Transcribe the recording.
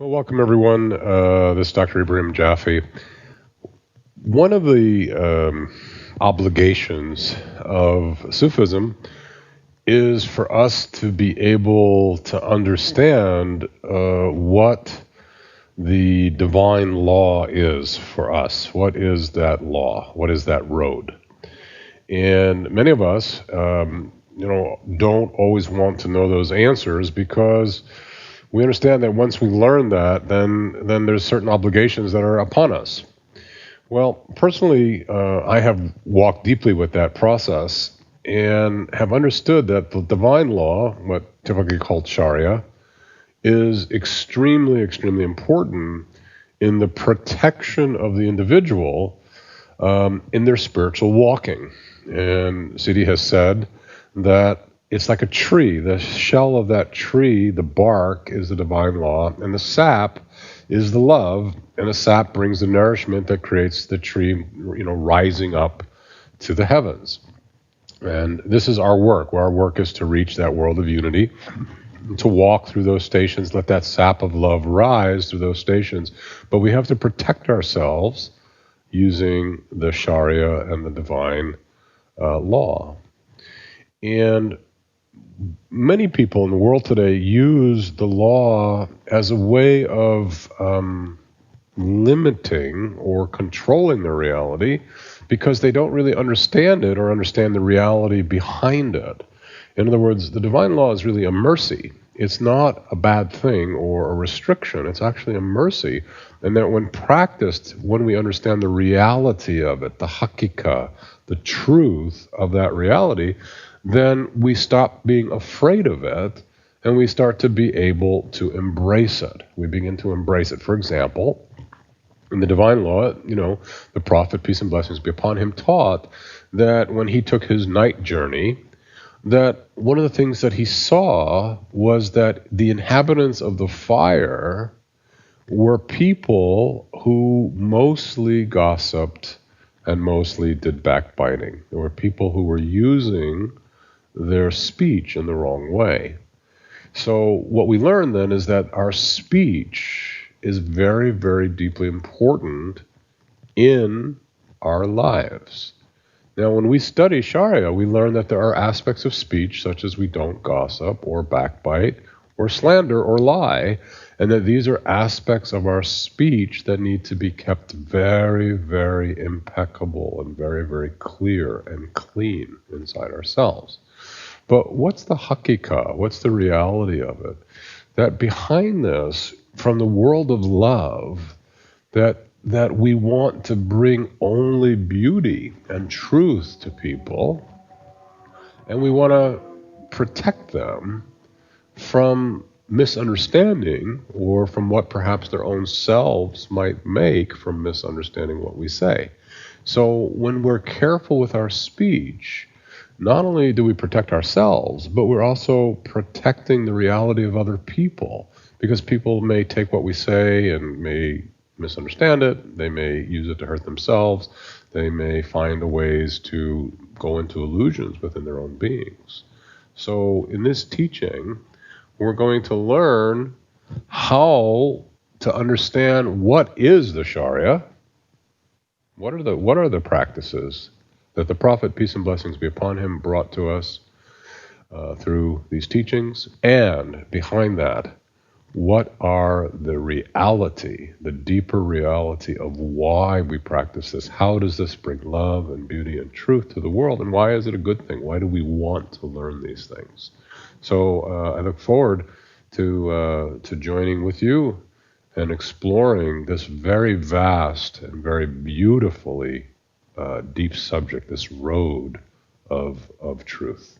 Well, welcome everyone. This is Dr. Ibrahim Jaffe. One of the obligations of Sufism is for us to be able to understand what the divine law is for us. What is that law? What is that road? And many of us, don't always want to know those answers because we understand that once we learn that, then there's certain obligations that are upon us. Well, personally, I have walked deeply with that process and have understood that the divine law, what typically called SHARIAH, is extremely, extremely important in the protection of the individual in their spiritual walking. And Siddhi has said that it's like a tree. The shell of that tree, the bark, is the divine law, and the sap is the love, and the sap brings the nourishment that creates the tree, rising up to the heavens. And this is our work. Our work is to reach that world of unity, to walk through those stations, let that sap of love rise through those stations. But we have to protect ourselves using the SHARIAH and the divine law. And many people in the world today use the law as a way of limiting or controlling the reality because they don't really understand it or understand the reality behind it. In other words, the divine law is really a mercy. It's not a bad thing or a restriction. It's actually a mercy. And that when practiced, when we understand the reality of it, the HAQIQAH, the truth of that reality, then we stop being afraid of it and we start to be able to embrace it. We begin to embrace it. For example, in the divine law, the prophet, peace and blessings be upon him, taught that when he took his night journey, that one of the things that he saw was that the inhabitants of the fire were people who mostly gossiped and mostly did backbiting. There were people who were using their speech in the wrong way. So what we learn then is that our speech is very, very deeply important in our lives. Now, when we study SHARIAH, we learn that there are aspects of speech, such as we don't gossip or backbite or slander or lie, and that these are aspects of our speech that need to be kept very, very impeccable and very, very clear and clean inside ourselves. But what's the HAQIQAH? What's the reality of it? That behind this, from the world of love, that we want to bring only beauty and truth to people, and we want to protect them from misunderstanding or from what perhaps their own selves might make from misunderstanding what we say. So when we're careful with our speech, not only do we protect ourselves, but we're also protecting the reality of other people, because people may take what we say and may misunderstand it. They may use it to hurt themselves. They may find ways to go into illusions within their own beings. So in this teaching, we're going to learn how to understand what is the SHARIAH, what are the practices that the Prophet, peace and blessings be upon him, brought to us through these teachings, and behind that, what are the reality, the deeper reality of why we practice this? How does this bring love and beauty and truth to the world? And why is it a good thing? Why do we want to learn these things? So I look forward to joining with you and exploring this very vast and very beautifully deep subject, this road of truth.